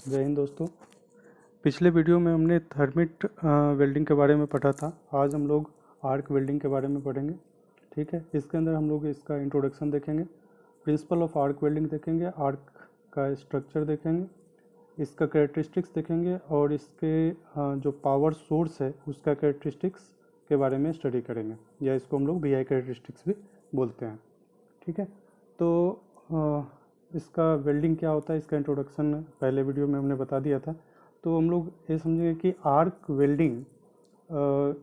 जय हिंद दोस्तों। पिछले वीडियो में हमने थर्मिट वेल्डिंग के बारे में पढ़ा था। आज हम लोग आर्क वेल्डिंग के बारे में पढ़ेंगे। ठीक है, इसके अंदर हम लोग इसका इंट्रोडक्शन देखेंगे, प्रिंसिपल ऑफ आर्क वेल्डिंग देखेंगे, आर्क का स्ट्रक्चर देखेंगे, इसका कैरेक्टरिस्टिक्स देखेंगे और इसके जो पावर सोर्स है उसका कैरेक्टरिस्टिक्स के बारे में स्टडी करेंगे, या इसको हम लोग VI कैरेक्टरिस्टिक्स भी बोलते हैं। ठीक है, तो इसका वेल्डिंग क्या होता है, इसका इंट्रोडक्शन पहले वीडियो में हमने बता दिया था। तो हम लोग ये समझेंगे कि आर्क वेल्डिंग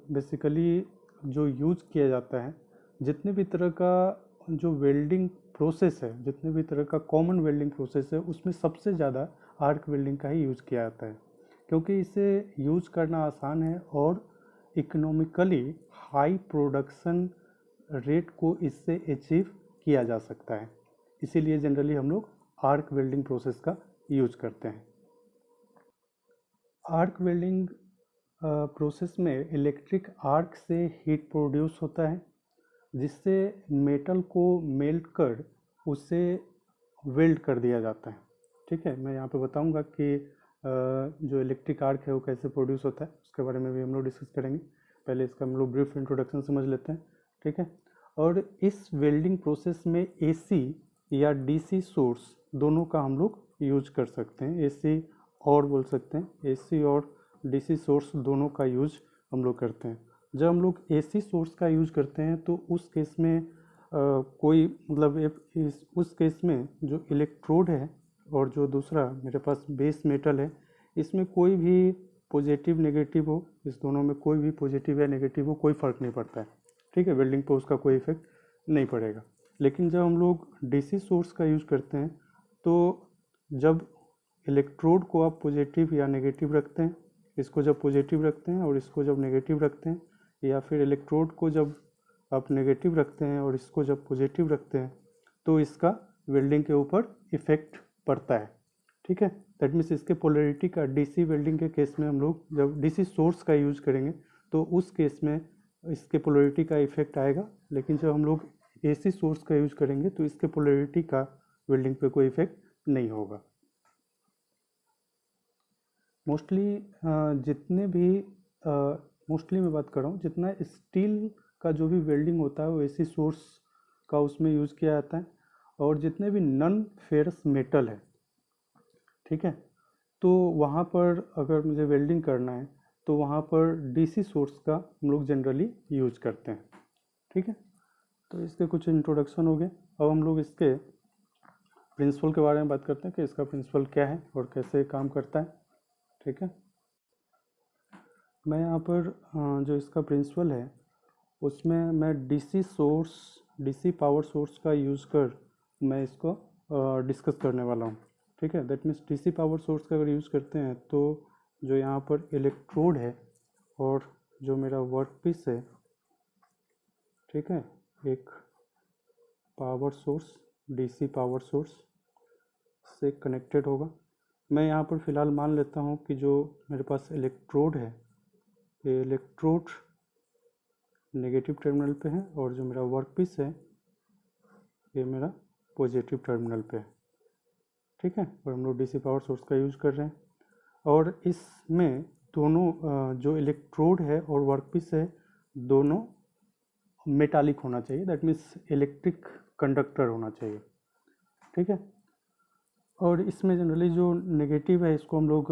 बेसिकली जो यूज किया जाता है, जितने भी तरह का जो वेल्डिंग प्रोसेस है, जितने भी तरह का कॉमन वेल्डिंग प्रोसेस है, उसमें सबसे ज़्यादा आर्क वेल्डिंग का ही यूज किया जाता है, क्योंकि इसे यूज करना आसान है और इकोनॉमिकली हाई प्रोडक्शन रेट को इससे अचीव किया जा सकता है। इसीलिए जनरली हम लोग आर्क वेल्डिंग प्रोसेस का यूज करते हैं। आर्क वेल्डिंग प्रोसेस में इलेक्ट्रिक आर्क से हीट प्रोड्यूस होता है, जिससे मेटल को मेल्ट कर उसे वेल्ड कर दिया जाता है। ठीक है, मैं यहाँ पे बताऊंगा कि जो इलेक्ट्रिक आर्क है वो कैसे प्रोड्यूस होता है, उसके बारे में भी हम लोग डिस्कस करेंगे। पहले इसका हम लोग ब्रीफ इंट्रोडक्शन समझ लेते हैं। ठीक है, और इस वेल्डिंग प्रोसेस में AC या DC सोर्स दोनों का हम लोग यूज कर सकते हैं। AC और बोल सकते हैं, AC और DC सोर्स दोनों का यूज हम लोग करते हैं। जब हम लोग AC सोर्स का यूज करते हैं तो उस केस में कोई मतलब उस केस में जो इलेक्ट्रोड है और जो दूसरा मेरे पास बेस मेटल है, इसमें कोई भी पॉजिटिव नेगेटिव हो, इस दोनों में कोई भी पॉजिटिव या नेगेटिव हो, कोई फ़र्क नहीं पड़ता है। ठीक है, वेल्डिंग पे उसका कोई इफेक्ट नहीं पड़ेगा। लेकिन जब हम लोग DC सोर्स का यूज करते हैं तो जब इलेक्ट्रोड को आप पॉजिटिव या नेगेटिव रखते हैं, इसको जब पॉजिटिव रखते हैं और इसको जब नेगेटिव रखते हैं, या फिर इलेक्ट्रोड को जब आप नेगेटिव रखते हैं और इसको जब पॉजिटिव रखते हैं, तो इसका वेल्डिंग के ऊपर इफेक्ट पड़ता है। ठीक है, दैट मीन्स इसके पोलैरिटी का DC वेल्डिंग के केस में हम लोग जब DC सोर्स का यूज करेंगे तो उस केस में इसके पोलैरिटी का इफेक्ट आएगा। लेकिन जब हम लोग AC सोर्स का यूज करेंगे तो इसके पोलैरिटी का वेल्डिंग पे कोई इफेक्ट नहीं होगा। मोस्टली जितने भी मोस्टली मैं बात कर रहा हूँ, जितना स्टील का जो भी वेल्डिंग होता है वो AC सोर्स का उसमें यूज़ किया जाता है। और जितने भी नॉन फेरस मेटल है, ठीक है, तो वहाँ पर अगर मुझे वेल्डिंग करना है तो वहाँ पर DC सोर्स का हम लोग जनरली यूज करते हैं। ठीक है, तो इसके कुछ इंट्रोडक्शन हो गए। अब हम लोग इसके प्रिंसिपल के बारे में बात करते हैं कि इसका प्रिंसिपल क्या है और कैसे काम करता है। ठीक है, मैं यहाँ पर जो इसका प्रिंसिपल है उसमें मैं DC पावर सोर्स का यूज़ कर मैं इसको डिस्कस करने वाला हूँ। ठीक है, that means DC power source का अगर यूज़ करते हैं तो जो यहाँ पर इलेक्ट्रोड है और जो मेरा वर्क पीस है, ठीक है, एक power source DC power source से कनेक्टेड होगा। मैं यहाँ पर फ़िलहाल मान लेता हूँ कि जो मेरे पास इलेक्ट्रोड है, ये इलेक्ट्रोड नेगेटिव टर्मिनल पे है और जो मेरा वर्क पीस है ये मेरा पॉजिटिव टर्मिनल पे है। ठीक है, और हम लोग DC पावर सोर्स का यूज़ कर रहे हैं और इसमें दोनों जो इलेक्ट्रोड है और वर्क पीस है दोनों मेटालिक होना चाहिए, दैट मीन्स इलेक्ट्रिक कंडक्टर होना चाहिए। ठीक है, और इसमें जनरली जो नेगेटिव है इसको हम लोग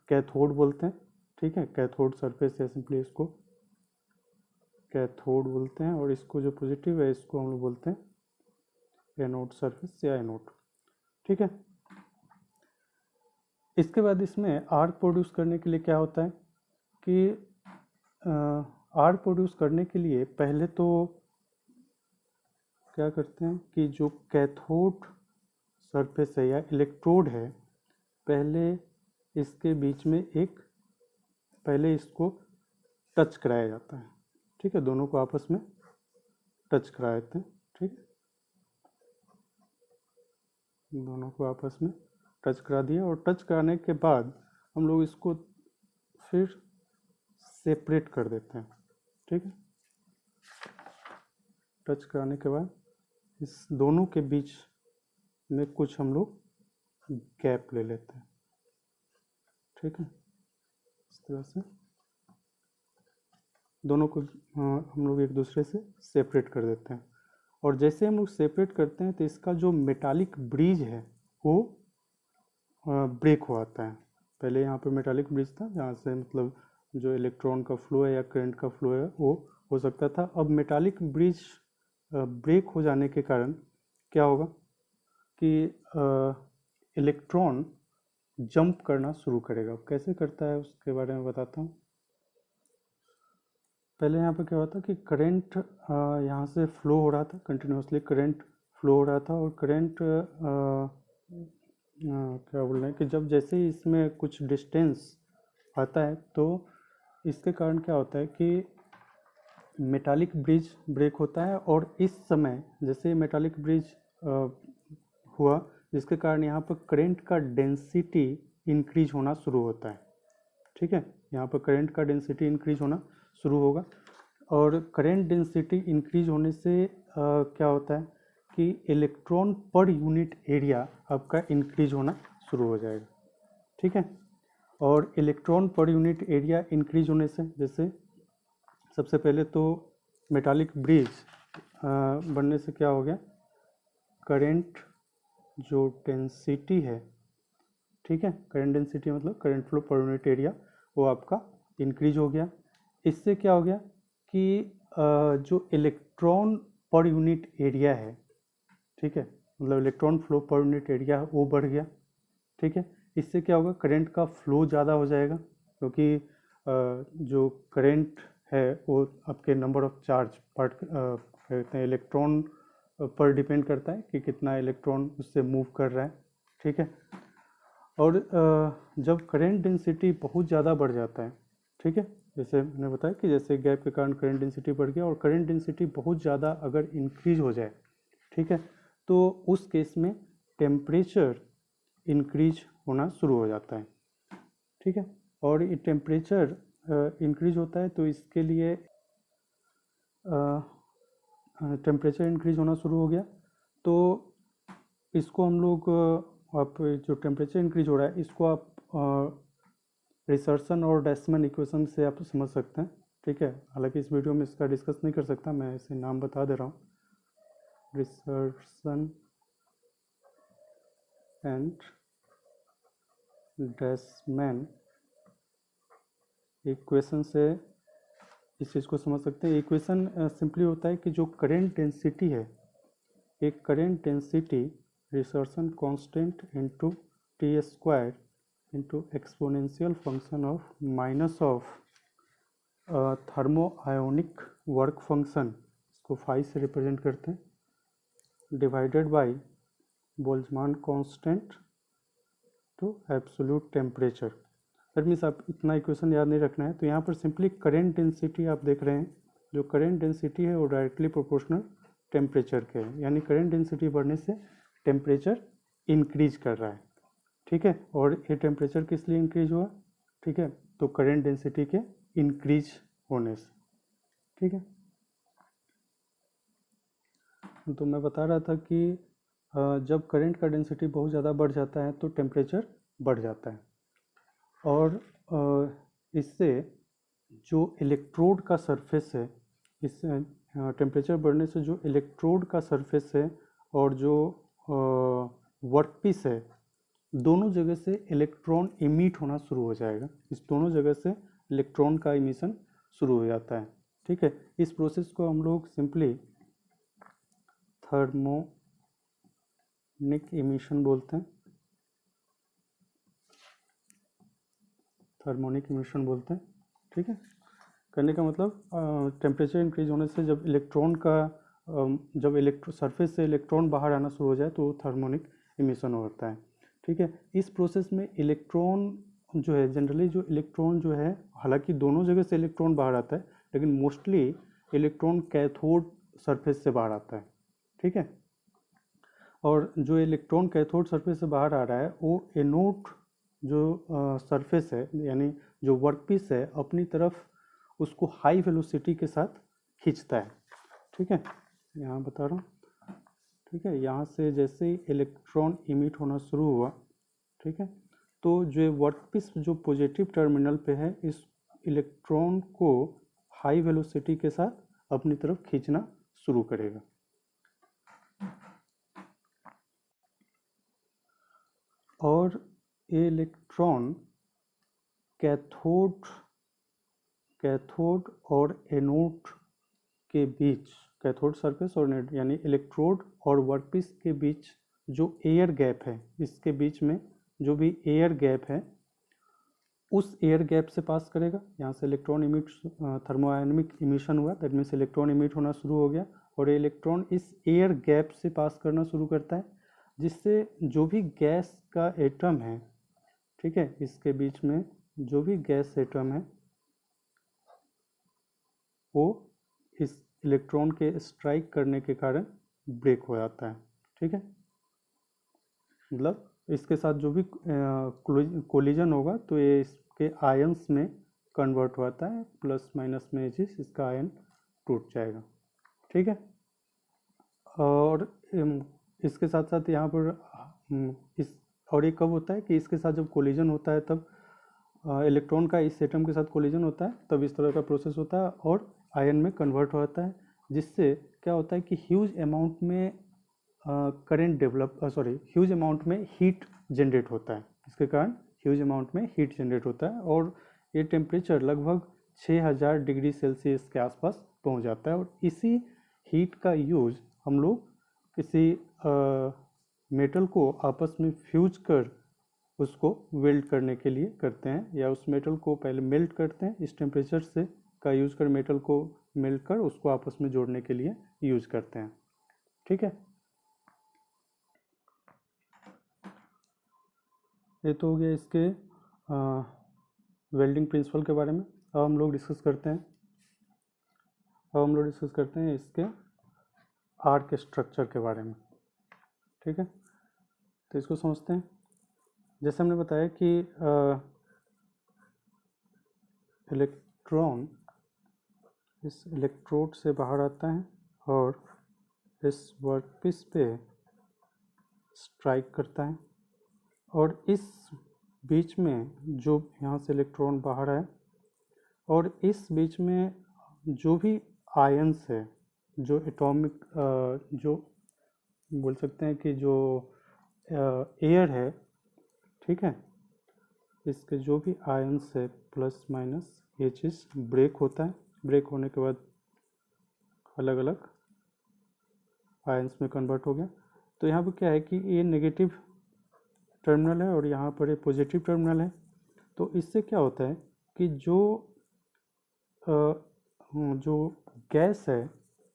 कैथोड बोलते हैं। ठीक है, कैथोड सरफेस है, सिंपली इसको कैथोड बोलते हैं, और इसको जो पॉजिटिव है इसको हम लोग बोलते हैं एनोड सरफेस या एनोड। ठीक है, इसके बाद इसमें आर्क प्रोड्यूस करने के लिए क्या होता है कि आर्क प्रोड्यूस करने के लिए पहले तो क्या करते हैं कि जो कैथोड सरफेस है या इलेक्ट्रोड है, पहले इसके बीच में पहले इसको टच कराया जाता है। ठीक है, दोनों को आपस में टच करा देते हैं। ठीक है, दोनों को आपस में टच करा दिया और टच कराने के बाद हम लोग इसको फिर सेपरेट कर देते हैं। ठीक है, टच कराने के बाद इस दोनों के बीच में कुछ हम लोग गैप ले लेते हैं। ठीक है। इस तरह से दोनों को हम लोग एक दूसरे से सेपरेट कर देते हैं, और जैसे हम लोग सेपरेट करते हैं तो इसका जो मेटालिक ब्रिज है वो ब्रेक हो आता है। पहले यहाँ पे मेटालिक ब्रिज था जहाँ से मतलब जो इलेक्ट्रॉन का फ्लो है या करंट का फ्लो है वो हो सकता था। अब मेटालिक ब्रिज ब्रेक हो जाने के कारण क्या होगा कि इलेक्ट्रॉन जंप करना शुरू करेगा। कैसे करता है उसके बारे में बताता हूँ। पहले यहाँ पे क्या होता कि करंट यहाँ से फ्लो हो रहा था, कंटिन्यूसली करंट फ्लो हो रहा था, और करंट क्या बोल रहे हैं कि जब जैसे ही इसमें कुछ डिस्टेंस आता है तो इसके कारण क्या होता है कि मेटालिक ब्रिज ब्रेक होता है, और इस समय जैसे मेटालिक ब्रिज हुआ जिसके कारण यहाँ पर करंट का डेंसिटी इंक्रीज होना शुरू होता है। ठीक है, यहाँ पर करंट का डेंसिटी इंक्रीज होना शुरू होगा, और करंट डेंसिटी इंक्रीज होने से क्या होता है कि इलेक्ट्रॉन पर यूनिट एरिया आपका इंक्रीज होना शुरू हो जाएगा। ठीक है, और electron per unit area increase होने से जैसे सबसे पहले तो मेटालिक ब्रिज बनने से क्या हो गया, करंट जो डेंसिटी है, ठीक है, करंट डेंसिटी मतलब current flow per unit area, वो आपका इंक्रीज हो गया। इससे क्या हो गया कि जो इलेक्ट्रॉन पर यूनिट एरिया है, ठीक है, मतलब electron flow per unit area है वो बढ़ गया। ठीक है, इससे क्या होगा, करंट का फ्लो ज़्यादा हो जाएगा, क्योंकि जो करंट है वो आपके नंबर ऑफ चार्ज पार्ट कहते हैं इलेक्ट्रॉन पर डिपेंड करता है कि कितना इलेक्ट्रॉन उससे मूव कर रहा है। ठीक है, और जब करंट डेंसिटी बहुत ज़्यादा बढ़ जाता है, ठीक है, जैसे मैंने बताया कि जैसे गैप के कारण करंट डेंसिटी बढ़ गया, और करंट डेंसिटी बहुत ज़्यादा अगर इंक्रीज हो जाए, ठीक है, तो उस केस में टेम्परेचर इंक्रीज होना शुरू हो जाता है। ठीक है, और ये टेम्परेचर इंक्रीज होता है तो इसके लिए टेम्परेचर इंक्रीज होना शुरू हो गया, तो इसको हम लोग आप जो टेम्परेचर इंक्रीज हो रहा है इसको आप रिसर्सन और डैसमैन इक्वेशन से आप समझ सकते हैं। ठीक है, हालांकि इस वीडियो में इसका डिस्कस नहीं कर सकता, मैं इसे नाम बता दे रहा हूँ, रिसर्सन एंड डैसमैन इक्वेशन से इस चीज़ को समझ सकते हैं। इक्वेशन सिंपली होता है कि जो करंट डेंसिटी है, एक current density Richardson constant into T square into exponential function of minus of thermo ionic work function, इसको फाई से रिप्रेजेंट करते हैं, divided by Boltzmann constant to absolute temperature. That means आप इतना इक्वेशन याद नहीं रखना है, तो यहाँ पर सिंपली करंट डेंसिटी आप देख रहे हैं, जो करंट डेंसिटी है वो डायरेक्टली प्रोपोर्शनल टेम्परेचर के है, यानी करंट डेंसिटी बढ़ने से टेम्परेचर इंक्रीज कर रहा है। ठीक है, और ये टेम्परेचर किस लिए इंक्रीज हुआ, ठीक है, तो करंट डेंसिटी के इंक्रीज होने से। ठीक है, तो मैं बता रहा था कि जब करंट का डेंसिटी बहुत ज़्यादा बढ़ जाता है तो टेम्परेचर बढ़ जाता है, और इससे जो इलेक्ट्रोड का सरफेस है, इस टेम्परेचर बढ़ने से जो इलेक्ट्रोड का सरफेस है और जो वर्कपीस है, दोनों जगह से इलेक्ट्रॉन इमिट होना शुरू हो जाएगा। इस दोनों जगह से इलेक्ट्रॉन का इमिशन शुरू हो जाता है। ठीक है, इस प्रोसेस को हम लोग सिंपली थर्मोनिक इमिशन बोलते हैं, थर्मोनिक इमिशन बोलते हैं। ठीक है, करने का मतलब टेम्परेचर इंक्रीज होने से जब इलेक्ट्रॉन का जब सरफेस से इलेक्ट्रॉन बाहर आना शुरू हो जाए तो थर्मोनिक इमिशन होता है। ठीक है, इस प्रोसेस में इलेक्ट्रॉन जो है, जनरली जो इलेक्ट्रॉन जो है, हालांकि दोनों जगह से इलेक्ट्रॉन बाहर आता है, लेकिन मोस्टली इलेक्ट्रॉन कैथोड सरफेस से बाहर आता है। ठीक है, और जो इलेक्ट्रॉन कैथोड सरफेस से बाहर आ रहा है वो एनोड जो सरफेस है, यानी जो वर्कपीस है, अपनी तरफ उसको हाई वेलोसिटी के साथ खींचता है। ठीक है, यहाँ बता रहा हूँ। ठीक है, यहाँ से जैसे ही इलेक्ट्रॉन इमिट होना शुरू हुआ, ठीक है, तो जो वर्कपीस जो पॉजिटिव टर्मिनल पे है, इस इलेक्ट्रॉन को हाई वेलोसिटी के साथ अपनी तरफ खींचना शुरू करेगा। और ये इलेक्ट्रॉन कैथोड कैथोड और एनोड के बीच, कैथोड सरफेस और एनोड यानी इलेक्ट्रोड और वर्कपीस के बीच जो एयर गैप है, इसके बीच में जो भी एयर गैप है उस एयर गैप से पास करेगा। यहाँ से इलेक्ट्रॉन इमिट, थर्मोडायनेमिक इमिशन हुआ, दैट मीन्स इलेक्ट्रॉन इमिट होना शुरू हो गया और ये इलेक्ट्रॉन इस एयर गैप से पास करना शुरू करता है, जिससे जो भी गैस का एटम है, ठीक है, इसके बीच में जो भी गैस एटम है वो इस इलेक्ट्रॉन के स्ट्राइक करने के कारण ब्रेक हो जाता है। ठीक है, मतलब इसके साथ जो भी कोलिजन होगा तो ये इसके आयंस में कन्वर्ट होता है, प्लस माइनस में इसका आयन टूट जाएगा। ठीक है, और इसके साथ साथ यहाँ पर इस और ये कब होता है कि इसके साथ जब कोलिजन होता है तब इलेक्ट्रॉन का इस एटम के साथ कोलिजन होता है, तब इस तरह का प्रोसेस होता है और आयन में कन्वर्ट हो जाता है, जिससे क्या होता है कि ह्यूज अमाउंट में करंट ह्यूज अमाउंट में हीट जनरेट होता है। इसके कारण ह्यूज अमाउंट में हीट जनरेट होता है और ये टेम्परेचर लगभग 6000 डिग्री सेल्सियस के आसपास पहुंच जाता है। और इसी हीट का यूज हम लोग किसी मेटल को आपस में फ्यूज कर उसको वेल्ड करने के लिए करते हैं, या उस मेटल को पहले मेल्ट करते हैं, इस टेम्परेचर से का यूज़ कर मेटल को मेल्ट कर उसको आपस में जोड़ने के लिए यूज़ करते हैं। ठीक है, ये तो हो गया इसके वेल्डिंग प्रिंसिपल के बारे में। अब हम लोग डिस्कस करते हैं इसके आर्क स्ट्रक्चर के बारे में। ठीक है, तो इसको समझते हैं। जैसे हमने बताया कि इलेक्ट्रॉन इस इलेक्ट्रोड से बाहर आता है और इस वर्कपीस पे स्ट्राइक करता है, और इस बीच में जो यहाँ से इलेक्ट्रॉन बाहर है और इस बीच में जो भी आयंस है, जो एटॉमिक जो बोल सकते हैं कि जो एयर है, ठीक है, इसके जो भी आयंस है प्लस माइनस, ये चीज़ ब्रेक होता है। ब्रेक होने के बाद अलग अलग आयंस में कन्वर्ट हो गया। तो यहाँ पर क्या है कि ये नेगेटिव टर्मिनल है और यहाँ पर ये पॉजिटिव टर्मिनल है। तो इससे क्या होता है कि जो गैस है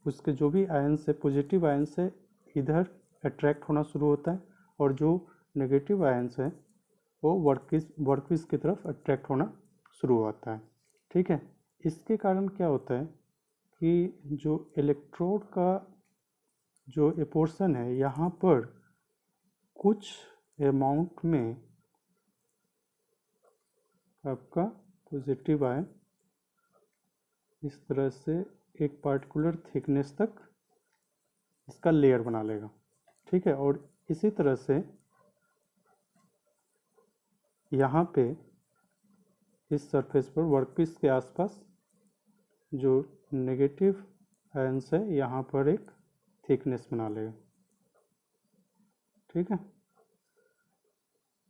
उसके जो भी आयंस है, पॉजिटिव आयंस है, इधर अट्रैक्ट होना शुरू होता है और जो नेगेटिव आयंस है वो वर्कपीस की तरफ अट्रैक्ट होना शुरू होता है। ठीक है, इसके कारण क्या होता है कि जो इलेक्ट्रोड का जो ए पोर्शन है, यहाँ पर कुछ अमाउंट में आपका पॉजिटिव आयन इस तरह से एक पार्टिकुलर थिकनेस तक इसका लेयर बना लेगा। ठीक है, और इसी तरह से यहाँ पे इस सरफेस पर वर्कपीस के आसपास जो नेगेटिव आयंस है यहाँ पर एक थिकनेस बना लेगा। ठीक है,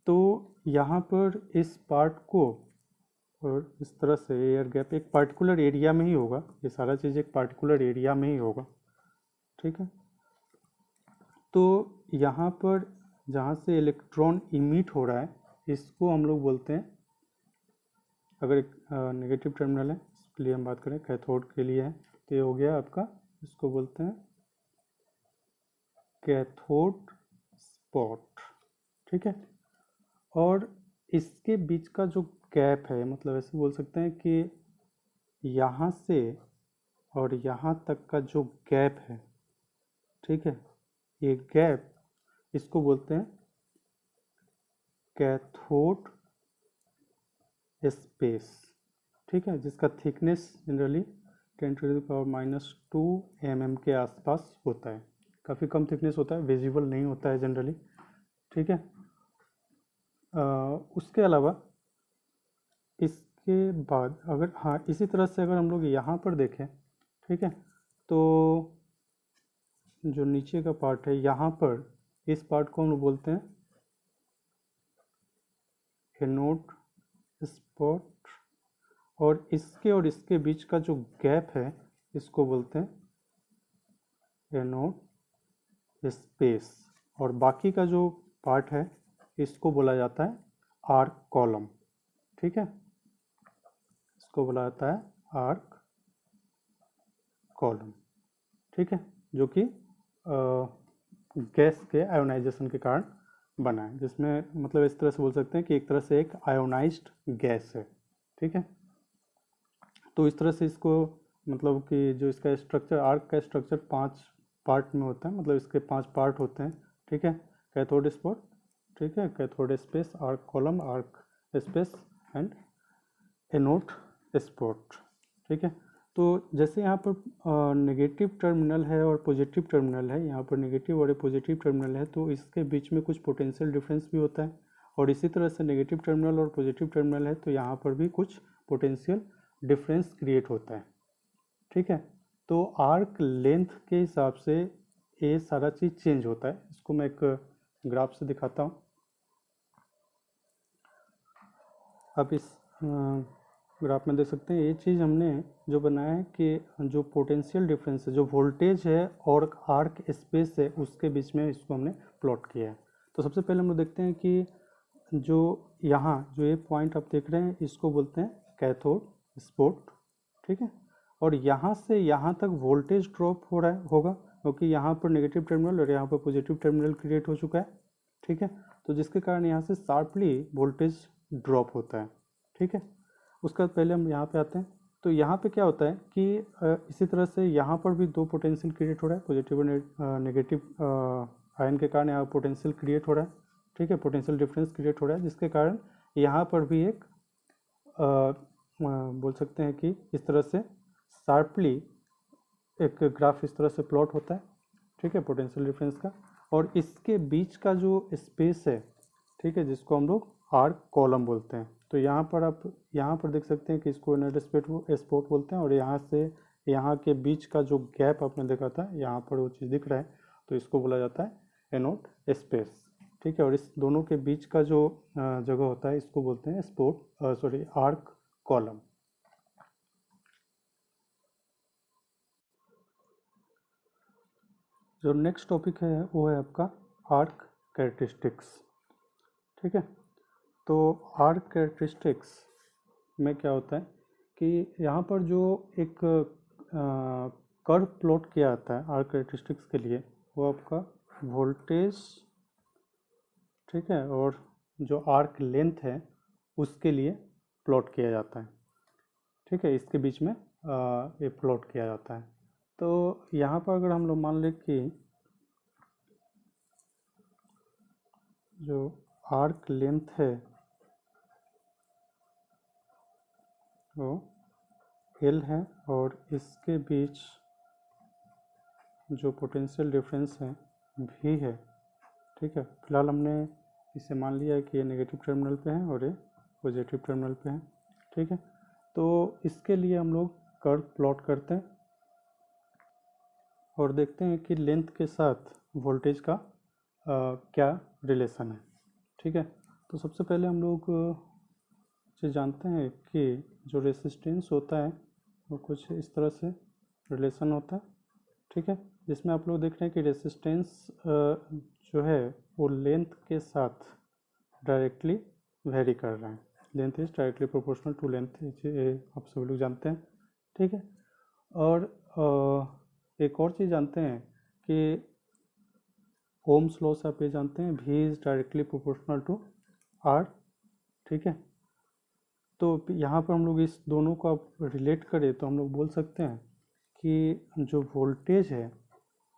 तो यहाँ पर इस पार्ट को और इस तरह से एयर गैप एक पार्टिकुलर एरिया में ही होगा, ये सारा चीज़ एक पार्टिकुलर एरिया में ही होगा। ठीक है, तो यहाँ पर जहाँ से इलेक्ट्रॉन इमिट हो रहा है इसको हम लोग बोलते हैं, अगर एक नेगेटिव टर्मिनल है इसके लिए हम बात करें, कैथोड के लिए है, तो ये हो गया आपका, इसको बोलते हैं कैथोड स्पॉट। ठीक है, और इसके बीच का जो गैप है, मतलब ऐसे बोल सकते हैं कि यहाँ से और यहाँ तक का जो गैप है, ठीक है, ये गैप इसको बोलते हैं कैथोड स्पेस। ठीक है, जिसका थिकनेस जनरली 10⁻⁻² mm के आसपास होता है, काफ़ी कम थिकनेस होता है, विजिबल नहीं होता है जनरली। ठीक है, उसके अलावा इसके बाद अगर हाँ इसी तरह से अगर हम लोग यहाँ पर देखें, ठीक है, तो जो नीचे का पार्ट है यहाँ पर इस पार्ट को हम लोग बोलते हैं एनोड स्पॉट, और इसके बीच का जो गैप है इसको बोलते हैं एनोड स्पेस, और बाकी का जो पार्ट है इसको बोला जाता है आर्क कॉलम। ठीक है, इसको बोला जाता है आर्क कॉलम। ठीक है, जो कि गैस के आयोनाइजेशन के कारण बना है, जिसमें मतलब इस तरह से बोल सकते हैं कि एक तरह से एक आयोनाइज्ड गैस है। ठीक है, तो इस तरह से इसको मतलब कि जो इसका स्ट्रक्चर, आर्क का स्ट्रक्चर 5 पार्ट में होता है, मतलब इसके 5 पार्ट होते हैं। ठीक है, कैथोड स्पॉट, ठीक है, cathode space, arc column, arc space and anode spot. ठीक है, तो जैसे यहाँ पर नेगेटिव टर्मिनल है और पॉजिटिव टर्मिनल है, यहाँ पर नेगेटिव और पॉजिटिव टर्मिनल है, तो इसके बीच में कुछ पोटेंशियल डिफरेंस भी होता है, और इसी तरह से नेगेटिव टर्मिनल और पॉजिटिव टर्मिनल है तो यहाँ पर भी कुछ पोटेंशियल डिफरेंस क्रिएट होता है। ठीक है, तो आर्क लेंथ के हिसाब से ये सारा चीज़ चेंज होता है। इसको मैं एक ग्राफ से दिखाता हूँ। आप इस ग्राफ में देख सकते हैं, ये चीज़ हमने जो बनाया है कि जो पोटेंशियल डिफरेंस है, जो वोल्टेज है और आर्क स्पेस है, उसके बीच में इसको हमने प्लॉट किया है। तो सबसे पहले हम लोग देखते हैं कि जो यहाँ जो ये पॉइंट आप देख रहे हैं इसको बोलते हैं कैथोड स्पॉट। ठीक है, और यहाँ से यहाँ तक वोल्टेज ड्रॉप हो रहा है होगा, क्योंकि यहाँ पर नेगेटिव टर्मिनल और यहाँ पर पॉजिटिव टर्मिनल क्रिएट हो चुका है। ठीक है, तो जिसके कारण यहाँ से शार्पली वोल्टेज ड्रॉप होता है। ठीक है, उसका पहले हम यहाँ पे आते हैं। तो यहाँ पे क्या होता है कि इसी तरह से यहाँ पर भी 2 पोटेंशियल क्रिएट हो रहा है, पॉजिटिव और नेगेटिव आयन के कारण यहाँ पोटेंशियल क्रिएट हो रहा है। ठीक है, पोटेंशियल डिफरेंस क्रिएट हो रहा है, जिसके कारण यहाँ पर भी एक बोल सकते हैं कि इस तरह से शार्पली एक ग्राफ इस तरह से प्लॉट होता है। ठीक है, पोटेंशियल डिफरेंस का, और इसके बीच का जो स्पेस है, ठीक है, जिसको हम लोग आर्क कॉलम बोलते हैं। तो यहाँ पर आप यहाँ पर देख सकते हैं कि इसको एनोड स्पॉट बोलते हैं, और यहाँ से यहाँ के बीच का जो गैप आपने देखा था यहाँ पर वो चीज़ दिख रहा है, तो इसको बोला जाता है एनोड स्पेस। ठीक है, और इस दोनों के बीच का जो जगह होता है इसको बोलते हैं आर्क कॉलम। जो नेक्स्ट टॉपिक है वो है आपका आर्क कैरेक्टरिस्टिक्स। ठीक है, तो आर्क कैरेक्टरिस्टिक्स में क्या होता है कि यहाँ पर जो एक कर्व प्लॉट किया जाता है आर्क कैरेक्टरिस्टिक्स के लिए, वो आपका वोल्टेज, ठीक है, और जो आर्क लेंथ है उसके लिए प्लॉट किया जाता है। ठीक है, इसके बीच में ये प्लॉट किया जाता है। तो यहाँ पर अगर हम लोग मान लें कि जो आर्क लेंथ है वो L है, और इसके बीच जो पोटेंशियल डिफरेंस है V है। ठीक है, फिलहाल हमने इसे मान लिया है कि ये नेगेटिव टर्मिनल पे है और ये पॉजिटिव टर्मिनल पे है। ठीक है, तो इसके लिए हम लोग कर्व प्लॉट करते हैं और देखते हैं कि लेंथ के साथ वोल्टेज का क्या रिलेशन है। ठीक है, तो सबसे पहले हम लोग जो जानते हैं कि जो रेसिस्टेंस होता है वो कुछ इस तरह से रिलेशन होता है। ठीक है, जिसमें आप लोग देख रहे हैं कि रेसिस्टेंस जो है वो लेंथ के साथ डायरेक्टली वेरी कर रहा है। Length is directly proportional to length, आप सभी लोग जानते हैं। ठीक है, और एक और चीज़ जानते हैं कि ओम्स लॉ से आप ये जानते हैं V is directly proportional to R। ठीक है, तो यहाँ पर हम लोग इस दोनों को आप रिलेट करें तो हम लोग बोल सकते हैं कि जो वोल्टेज है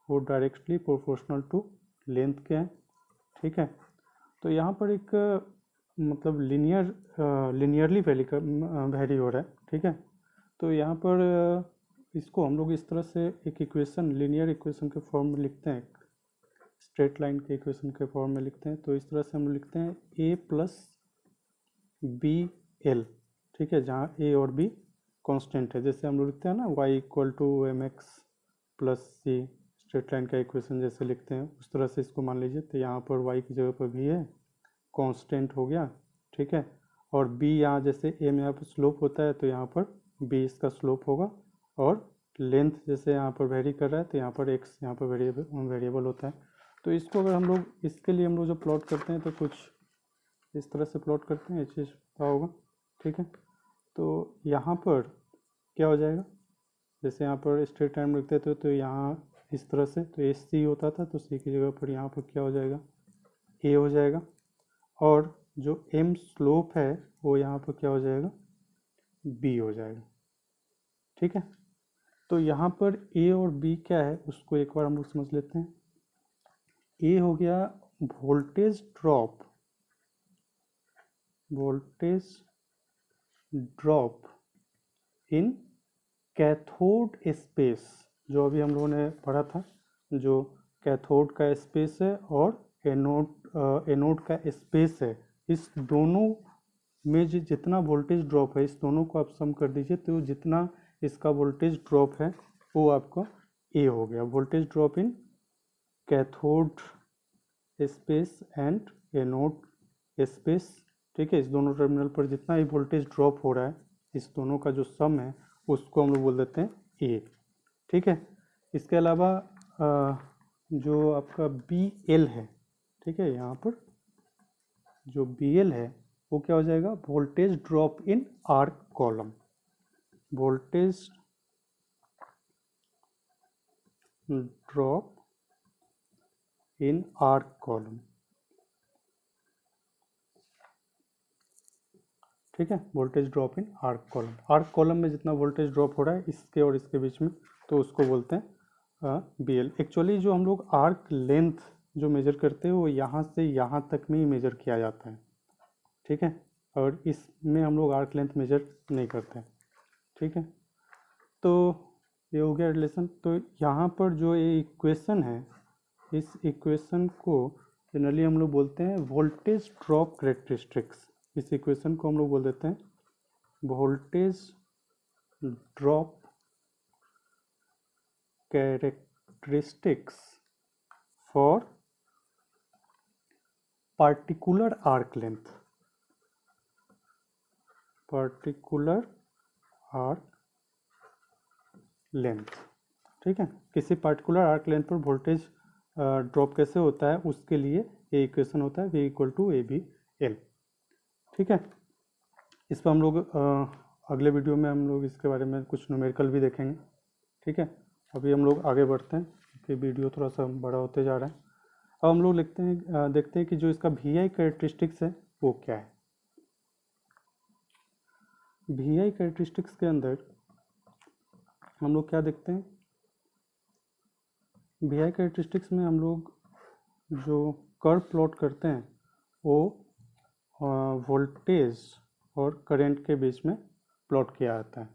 वो डायरेक्टली प्रोपोर्शनल टू लेंथ के हैं। ठीक है, तो यहाँ पर एक मतलब लीनियरली वैरी हो रहा है। ठीक है, तो यहाँ पर इसको हम लोग इस तरह से एक इक्वेशन, लीनियर इक्वेशन के फॉर्म में लिखते हैं, स्ट्रेट लाइन के इक्वेशन के फॉर्म में लिखते हैं। तो इस तरह से हम लिखते हैं A प्लस बी एल, ठीक है, जहाँ ए और बी कांस्टेंट है। जैसे हम लोग लिखते हैं ना y equal to M X plus C, straight line का इक्वेशन जैसे लिखते हैं उस तरह से इसको मान लीजिए। तो यहाँ पर y की जगह पर भी है, कांस्टेंट हो गया, ठीक है। और b यहाँ जैसे a में यहाँ पर स्लोप होता है तो यहाँ पर b इसका स्लोप होगा, और लेंथ जैसे यहाँ पर वेरी कर रहा है तो यहाँ पर x यहाँ पर वेरिएबल होता है। तो इसको अगर हम लोग, इसके लिए हम लोग जो प्लॉट करते हैं तो कुछ इस तरह से प्लॉट करते हैं, ये चीज़ क्या होगा, ठीक है। तो यहाँ पर क्या हो जाएगा, जैसे यहाँ पर स्ट्रेट लाइन लिखते थे तो यहाँ इस तरह से, तो ए सी होता था तो सी की जगह पर यहाँ पर क्या हो जाएगा, ए हो जाएगा। और जो एम स्लोप है वो यहाँ पर क्या हो जाएगा, बी हो जाएगा, ठीक है। तो यहाँ पर ए और बी क्या है उसको एक बार हम लोग समझ लेते हैं। ए हो गया voltage drop in cathode space, जो अभी हम लोगों ने पढ़ा था, जो कैथोड का स्पेस है और एनोड का स्पेस है, इस दोनों में जितना वोल्टेज ड्रॉप है इस दोनों को आप सम कर दीजिए तो जितना इसका वोल्टेज ड्रॉप है वो आपका ए हो गया, voltage drop in cathode space and anode space, ठीक है। इस दोनों टर्मिनल पर जितना ही वोल्टेज ड्रॉप हो रहा है इस दोनों का जो सम है उसको हम लोग बोल देते हैं ए, ठीक है। इसके अलावा जो आपका बी एल है, ठीक है, यहाँ पर जो बी एल है वो क्या हो जाएगा, voltage drop in arc column, voltage drop in arc column, ठीक है, voltage drop in arc column. Arc column में जितना वोल्टेज ड्रॉप हो रहा है इसके और इसके बीच में तो उसको बोलते हैं बी एल। एक्चुअली जो हम लोग आर्क लेंथ जो मेजर करते हैं वो यहाँ से यहाँ तक में ही मेजर किया जाता है, ठीक है, और इसमें हम लोग आर्क लेंथ मेजर नहीं करते, ठीक है। तो ये हो गया रिलेशन। तो यहाँ पर जो ये इक्वेशन है इस इक्वेशन को जनरली हम लोग बोलते हैं वोल्टेज ड्रॉप कैरेक्टरिस्टिक्स। इस इक्वेशन को हम लोग बोल देते हैं voltage drop characteristics for particular arc length, ठीक है। किसी पर्टिकुलर आर्क लेंथ पर वोल्टेज ड्रॉप कैसे होता है उसके लिए ये इक्वेशन होता है V equal to A B L, ठीक है। इस पर हम लोग अगले वीडियो में हम लोग इसके बारे में कुछ न्यूमेरिकल भी देखेंगे, ठीक है। अभी हम लोग आगे बढ़ते हैं क्योंकि वीडियो थोड़ा सा बड़ा होते जा रहा है। अब हम लोग देखते हैं कि जो इसका वी आई कैरेक्टरिस्टिक्स है वो क्या है। वी आई कैरेक्टरिस्टिक्स के अंदर हम लोग क्या देखते हैं, वी आई कैरेक्टरिस्टिक्स में हम लोग जो कर्व प्लॉट करते हैं वो वोल्टेज और करंट के बीच में प्लॉट किया जाता है,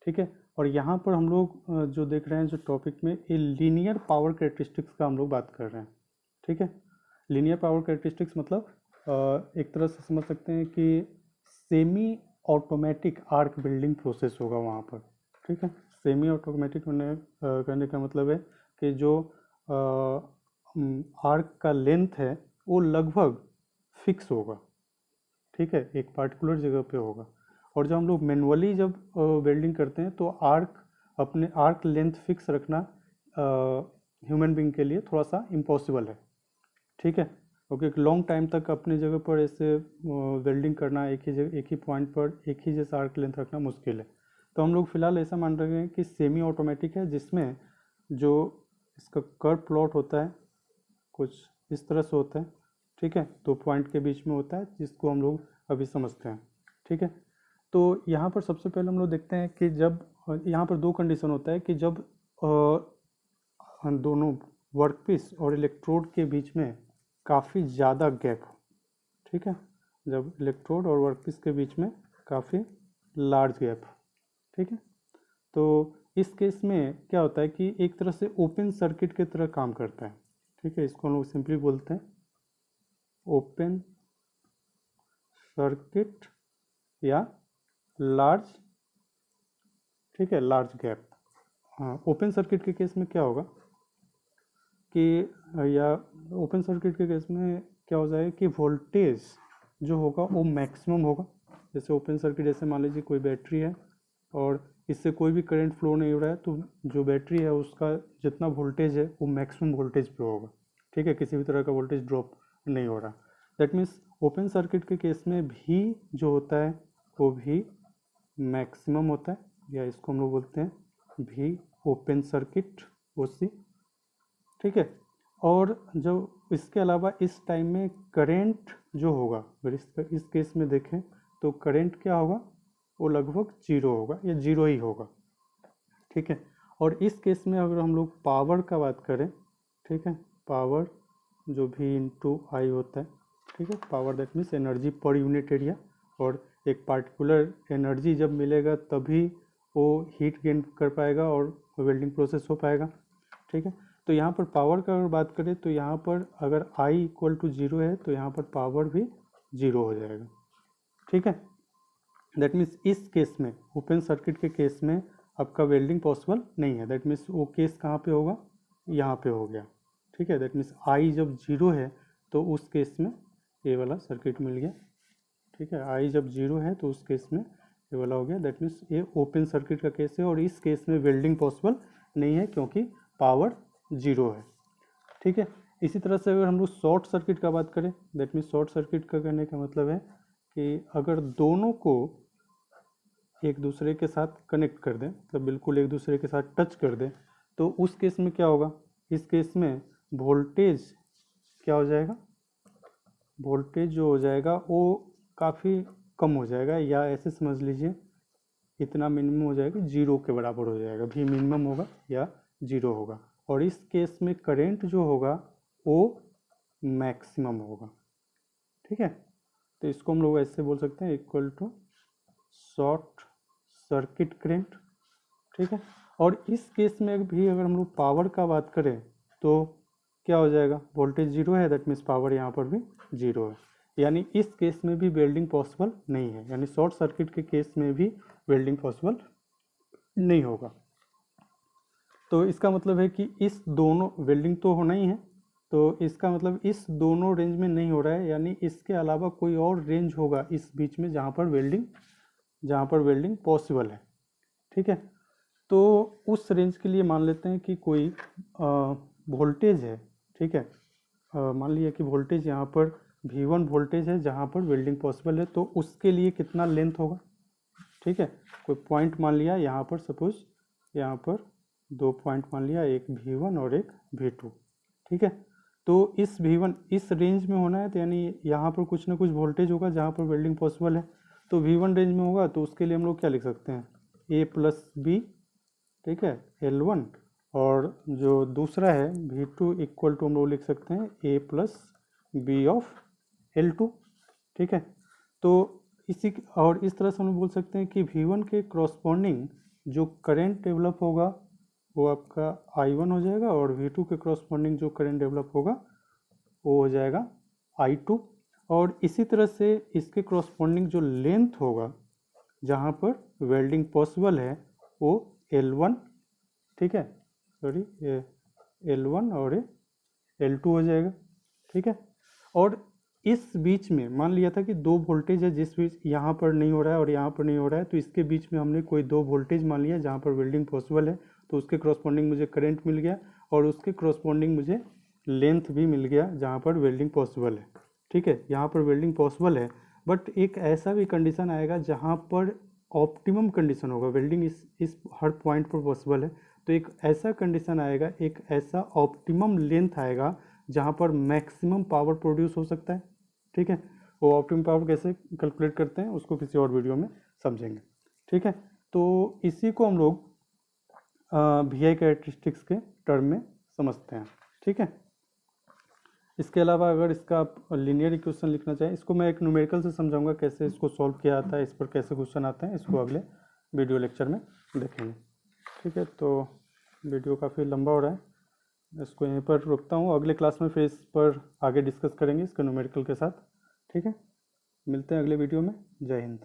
ठीक है। और यहाँ पर हम लोग जो देख रहे हैं जो टॉपिक में ये लीनियर पावर कैरेक्टरिस्टिक्स का हम लोग बात कर रहे हैं, ठीक है। लीनियर पावर कैरेक्टरिस्टिक्स मतलब एक तरह से समझ सकते हैं कि semi automatic arc building process होगा वहाँ पर, ठीक है। सेमी ऑटोमेटिक करने का मतलब है कि जो आर्क का लेंथ है वो लगभग फिक्स होगा, ठीक है, एक पार्टिकुलर जगह पे होगा। और जब हम लोग मैनुअली जब वेल्डिंग करते हैं तो अपने आर्क लेंथ फिक्स रखना ह्यूमन बीइंग के लिए थोड़ा सा इम्पॉसिबल है, ठीक है, क्योंकि लॉन्ग टाइम तक अपनी जगह पर ऐसे वेल्डिंग करना एक ही पॉइंट पर एक ही जैसा आर्क लेंथ रखना मुश्किल है। तो हम लोग फिलहाल ऐसा मान रहे हैं कि सेमी ऑटोमेटिक है जिसमें जो इसका कर्व प्लॉट होता है कुछ इस तरह से होता है, ठीक है, 2 पॉइंट के बीच में होता है जिसको हम लोग अभी समझते हैं, ठीक है। तो यहाँ पर सबसे पहले हम लोग देखते हैं कि जब यहाँ पर 2 कंडीशन होता है कि जब दोनों वर्कपीस और इलेक्ट्रोड के बीच में काफ़ी ज़्यादा गैप हो, ठीक है, जब इलेक्ट्रोड और वर्कपीस के बीच में काफ़ी लार्ज गैप, ठीक है। तो इस केस में क्या होता है कि एक तरह से ओपन सर्किट की तरह काम करता है, ठीक है, इसको हम लोग सिंपली बोलते हैं ओपन सर्किट या लार्ज, ठीक है, लार्ज गैप। हाँ, ओपन सर्किट के केस में क्या होगा कि, या ओपन सर्किट के केस में क्या हो जाएगा कि वोल्टेज जो होगा वो मैक्सिमम होगा। जैसे ओपन सर्किट, जैसे मान लीजिए कोई बैटरी है और इससे कोई भी करंट फ्लो नहीं हो रहा है, तो जो बैटरी है उसका जितना वोल्टेज है वो मैक्सिमम वोल्टेज पे होगा, ठीक है, किसी भी तरह का वोल्टेज ड्रॉप नहीं हो रहा। दैट मीन्स ओपन सर्किट के केस में भी जो होता है वो भी मैक्सिमम होता है, या इसको हम लोग बोलते हैं भी ओपन सर्किट, ओसी, ठीक है। और जब इसके अलावा इस टाइम में करंट जो होगा, अगर इस केस में देखें तो करंट क्या होगा, वो लगभग जीरो होगा या जीरो ही होगा, ठीक है। और इस केस में अगर हम लोग पावर का बात करें, ठीक है, पावर जो भी इंटू आई होता है, ठीक है, power that means energy per unit area, और एक पार्टिकुलर एनर्जी जब मिलेगा तभी वो हीट गेन कर पाएगा और वेल्डिंग प्रोसेस हो पाएगा, ठीक है। तो यहाँ पर पावर का अगर बात करें तो यहाँ पर अगर आई इक्वल टू जीरो है तो यहाँ पर पावर भी जीरो हो जाएगा, ठीक है। दैट मीन्स इस केस में, ओपन सर्किट के केस में आपका वेल्डिंग पॉसिबल नहीं है। दैट मीन्स वो केस कहाँ पे होगा, यहाँ पे हो गया, ठीक है। दैट मीन्स आई जब जीरो है तो उस केस में ये वाला सर्किट मिल गया, ठीक है। आई जब जीरो है तो उस केस में ये वाला हो गया। दैट मीन्स ये ओपन सर्किट का केस है, और इस केस में वेल्डिंग पॉसिबल नहीं है क्योंकि पावर जीरो है, ठीक है। इसी तरह से अगर हम लोग शॉर्ट सर्किट का बात करें, दैट मीन्स शॉर्ट सर्किट का कहने का मतलब है कि अगर दोनों को एक दूसरे के साथ कनेक्ट कर दें, मतलब बिल्कुल एक दूसरे के साथ टच कर दें, तो उस केस में क्या होगा, इस केस में वोल्टेज क्या हो जाएगा, वोल्टेज जो हो जाएगा वो काफ़ी कम हो जाएगा, या ऐसे समझ लीजिए इतना मिनिमम हो जाएगा, जीरो के बराबर हो जाएगा, भी मिनिमम होगा या जीरो होगा। और इस केस में करंट जो होगा वो मैक्सिमम होगा, ठीक है। तो इसको हम लोग ऐसे बोल सकते हैं, equal to short circuit current, ठीक है। और इस केस में भी अगर हम लोग पावर का बात करें तो क्या हो जाएगा, वोल्टेज जीरो है, दैट मीन्स पावर यहाँ पर भी जीरो है, यानी इस केस में भी वेल्डिंग पॉसिबल नहीं है, यानी शॉर्ट सर्किट के केस में भी वेल्डिंग पॉसिबल नहीं होगा। तो इसका मतलब है कि इस दोनों वेल्डिंग तो होना ही है, तो इसका मतलब इस दोनों रेंज में नहीं हो रहा है, यानी इसके अलावा कोई और रेंज होगा इस बीच में जहाँ पर वेल्डिंग पॉसिबल है, ठीक है। तो उस रेंज के लिए मान लेते हैं कि कोई वोल्टेज है, ठीक है, मान लिया कि वोल्टेज यहाँ पर V1 वोल्टेज है जहाँ पर वेल्डिंग पॉसिबल है, तो उसके लिए कितना लेंथ होगा, ठीक है। कोई पॉइंट मान लिया यहाँ पर, सपोज यहाँ पर दो पॉइंट मान लिया, एक V1 और एक V2, ठीक है। तो इस V1 इस रेंज में होना है, तो यानी यहाँ पर कुछ ना कुछ वोल्टेज होगा जहाँ पर वेल्डिंग पॉसिबल है, तो V1 रेंज में होगा, तो उसके लिए हम लोग क्या लिख सकते हैं, A प्लस बी, ठीक है, L1, और जो दूसरा है V2 इक्वल टू हम लोग लिख सकते हैं A plus B of L2, ठीक है। तो इसी और इस तरह से हम बोल सकते हैं कि V1 के क्रॉसपॉन्डिंग जो करंट डेवलप होगा वो आपका I1 हो जाएगा, और V2 के क्रॉसपॉन्डिंग जो करंट डेवलप होगा वो हो जाएगा I2। और इसी तरह से इसके क्रॉसपॉन्डिंग जो लेंथ होगा जहाँ पर वेल्डिंग पॉसिबल है वो L1, ठीक है, सॉरी ये L1 और ये L2 हो जाएगा, ठीक है। और इस बीच में मान लिया था कि दो वोल्टेज है, जिस बीच यहाँ पर नहीं हो रहा है और यहाँ पर नहीं हो रहा है, तो इसके बीच में हमने कोई दो वोल्टेज मान लिया जहाँ पर वेल्डिंग पॉसिबल है, तो उसके क्रॉसपॉन्डिंग मुझे करंट मिल गया, और उसके क्रॉसपॉन्डिंग मुझे लेंथ भी मिल गया जहाँ पर वेल्डिंग पॉसिबल है, ठीक है। यहाँ पर वेल्डिंग पॉसिबल है, बट एक ऐसा भी कंडीशन आएगा जहाँ पर ऑप्टिमम कंडीशन होगा, वेल्डिंग इस हर पॉइंट पर पॉसिबल है, तो एक ऐसा कंडीशन आएगा, एक ऐसा ऑप्टिमम लेंथ आएगा जहाँ पर मैक्सिमम पावर प्रोड्यूस हो सकता है, ठीक है। वो ऑप्टिमम पावर कैसे कैलकुलेट करते हैं उसको किसी और वीडियो में समझेंगे, ठीक है। तो इसी को हम लोग VI कैरेक्टरिस्टिक्स के टर्म में समझते हैं, ठीक है। इसके अलावा अगर इसका आप लीनियर इक्वेशन लिखना चाहें, इसको मैं एक न्यूमेरिकल से समझाऊंगा कैसे इसको सॉल्व किया जाता है, इस पर कैसे क्वेश्चन आते हैं, इसको अगले वीडियो लेक्चर में देखेंगे, ठीक है। तो वीडियो काफ़ी लंबा हो रहा है, इसको यहीं पर रोकता हूँ, अगले क्लास में फिर इस पर आगे डिस्कस करेंगे इसके न्यूमेरिकल के साथ, ठीक है। मिलते हैं अगले वीडियो में, जय हिंद।